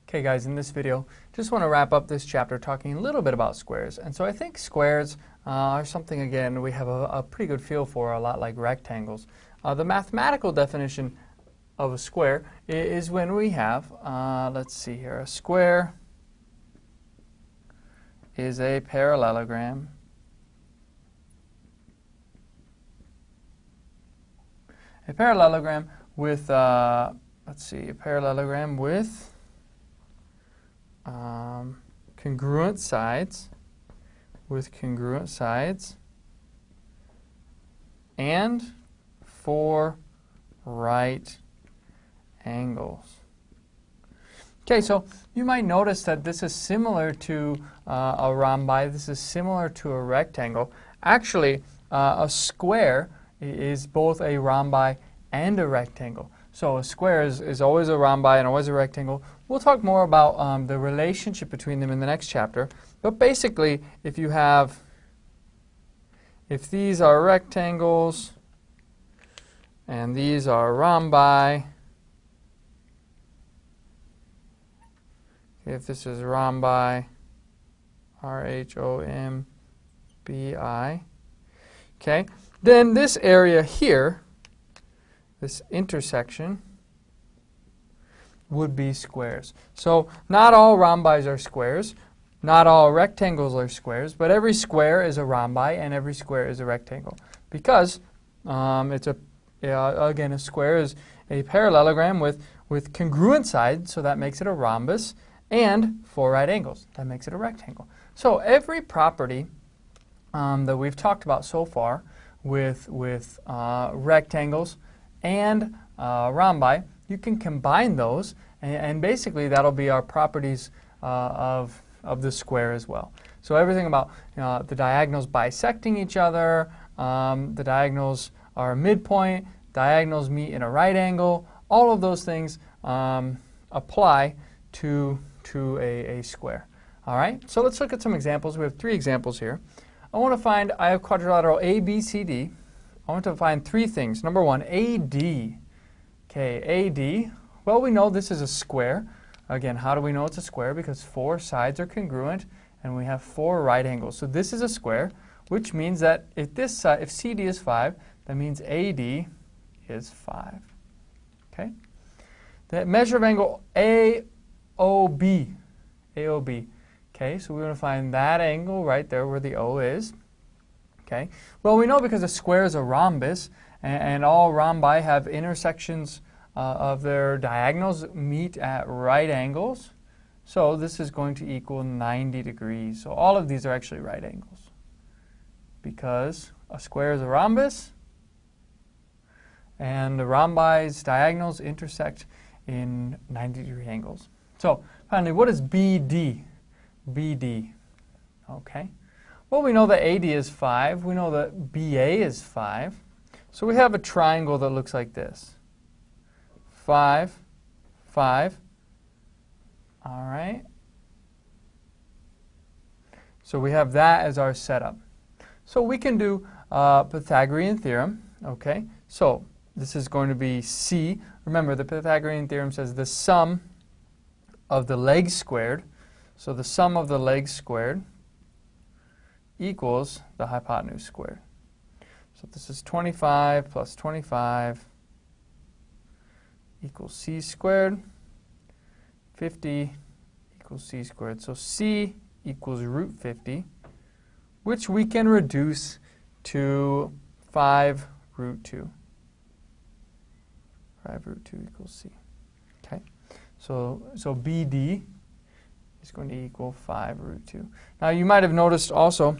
Okay guys, in this video, just want to wrap up this chapter talking a little bit about squares. And so I think squares are something, again, we have a pretty good feel for, a lot like rectangles. The mathematical definition of a square is when we have, let's see here, a square is a parallelogram with, let's see, a parallelogram with congruent sides, and 4 right angles. Okay, so you might notice that this is similar to a rhombi. This is similar to a rectangle. Actually, a square is both a rhombi and a rectangle. So a square is always a rhombi and always a rectangle. We'll talk more about the relationship between them in the next chapter. But basically, if these are rectangles and these are rhombi, if this is rhombi, R-H-O-M-B-I, okay, then this area here, this intersection, would be squares. So not all rhombis are squares, not all rectangles are squares, but every square is a rhombi and every square is a rectangle, because again, a square is a parallelogram with congruent sides, so that makes it a rhombus, and 4 right angles, that makes it a rectangle. So every property that we've talked about so far with rectangles and rhombi, you can combine those, and basically that'll be our properties of the square as well. So everything about the diagonals bisecting each other, the diagonals are a midpoint, diagonals meet in a right angle, all of those things apply to a square. All right, so let's look at some examples. We have 3 examples here. I have quadrilateral ABCD. I want to find 3 things. Number 1, AD. Okay, AD. Well, we know this is a square. Again, how do we know it's a square? Because 4 sides are congruent and we have 4 right angles. So this is a square, which means that if CD is 5, that means AD is 5. Okay? The measure of angle AOB. AOB. Okay, so we want to find that angle right there where the O is. Okay. Well, we know because a square is a rhombus, and all rhombi have intersections of their diagonals meet at right angles. So this is going to equal 90 degrees. So all of these are actually right angles, because a square is a rhombus, and the rhombi's diagonals intersect in 90-degree angles. So finally, what is BD? BD. Okay. Well, we know that AD is 5. We know that BA is 5. So we have a triangle that looks like this. 5, 5. All right. So we have that as our setup. So we can do Pythagorean Theorem. Okay. So this is going to be C. Remember, the Pythagorean Theorem says the sum of the legs squared. So the sum of the legs squared equals the hypotenuse squared. So this is 25 plus 25 equals C squared. 50 equals C squared. So C equals root 50, which we can reduce to 5 root 2. 5 root 2 equals C. Okay. So BD is going to equal 5 root 2. Now you might have noticed also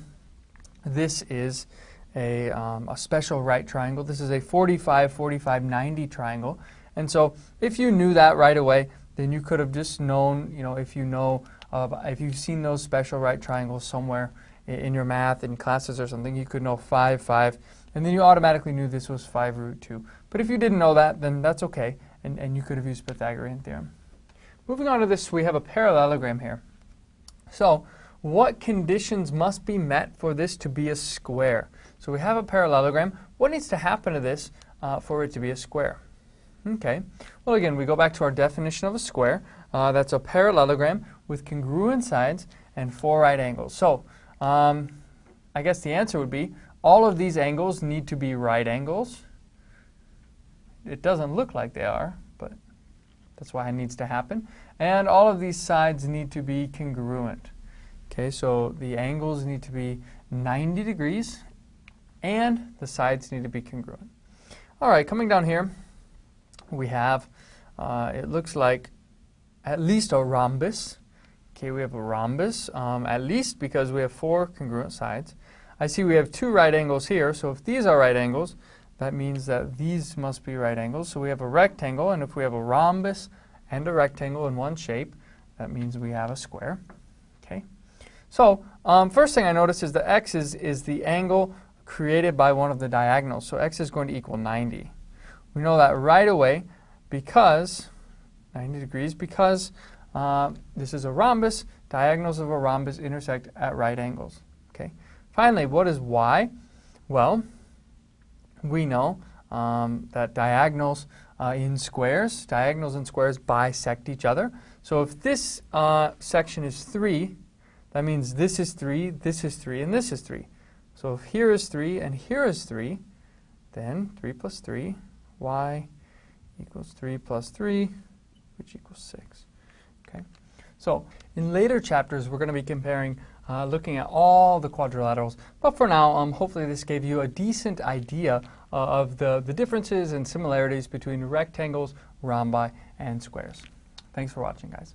this is a special right triangle. This is a 45, 45, 90 triangle. And so if you knew that right away, then you could have just known, if you've seen those special right triangles somewhere in your math, in classes or something, you could know 5, 5, and then you automatically knew this was 5 root 2. But if you didn't know that, then that's okay, and you could have used Pythagorean Theorem. Moving on to this, we have a parallelogram here. So what conditions must be met for this to be a square? So we have a parallelogram. What needs to happen to this for it to be a square? Okay. Well, again, we go back to our definition of a square. That's a parallelogram with congruent sides and 4 right angles. So, I guess the answer would be all of these angles need to be right angles. It doesn't look like they are, but that's why it needs to happen. And all of these sides need to be congruent. Okay, so the angles need to be 90 degrees, and the sides need to be congruent. All right, coming down here, we have, it looks like at least a rhombus. Okay, we have a rhombus, at least because we have 4 congruent sides. I see we have 2 right angles here, so if these are right angles, that means that these must be right angles. So we have a rectangle, and if we have a rhombus and a rectangle in one shape, that means we have a square. Okay. So first thing I notice is that x is the angle created by one of the diagonals. So x is going to equal 90. We know that right away because 90 degrees because this is a rhombus. Diagonals of a rhombus intersect at right angles. Okay. Finally, what is y? Well, we know that diagonals in squares bisect each other. So if this section is 3, that means this is 3, and this is 3. So if here is 3 and here is 3, then 3 plus 3, y equals 3 plus 3, which equals 6. Okay. So in later chapters, we're going to be comparing, looking at all the quadrilaterals. But for now, hopefully this gave you a decent idea of the differences and similarities between rectangles, rhombi, and squares. Thanks for watching, guys.